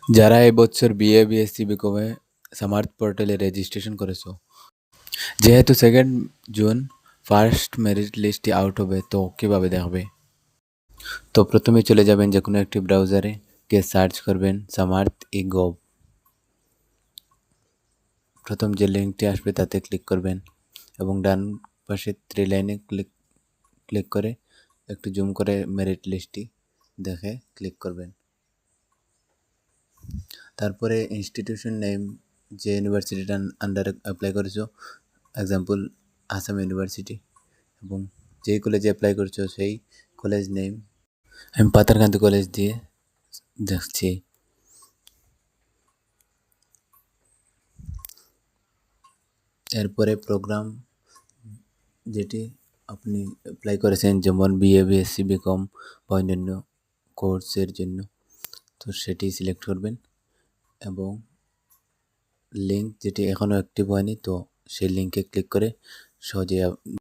যারা এবছর BA, BSc, বিকমে স্মার্ট পোর্টালে রেজিস্ট্রেশন করেছো, যেহেতু 2nd জুন ফার্স্ট মেরিট লিস্টটি আউট হবে, তো কিভাবে দেখবে? তো প্রথমে চলে যাবেন যে কোনো একটি ব্রাউজারে, গিয়ে সার্চ করবেন smart-e-gov। প্রথম যে লিঙ্কটি আসবে তাতে ক্লিক করবেন এবং ডান পাশে 3 লাইনে ক্লিক করে একটু জুম করে মেরিট লিস্টটি দেখে ক্লিক করবেন। তারপরে ইনস্টিটিউশন নেম, যে ইউনিভার্সিটিটার আন্ডারে অ্যাপ্লাই করেছো, এক্সাম্পল আসাম ইউনিভার্সিটি, এবং যেই কলেজে অ্যাপ্লাই করছো সেই কলেজ নেম। আমি পাতারকান্দি কলেজ দিয়ে দেখছি। এরপরে প্রোগ্রাম যেটি আপনি অ্যাপ্লাই করেছেন, যেমন বিএ, বিএসসি, বিকম বা অন্যান্য কোর্সের জন্য, তো সেটি সিলেক্ট করবেন এবং লিঙ্ক যেটি এখনও অ্যাক্টিভ হয়নি, তো সেই লিঙ্কে ক্লিক করে সহজে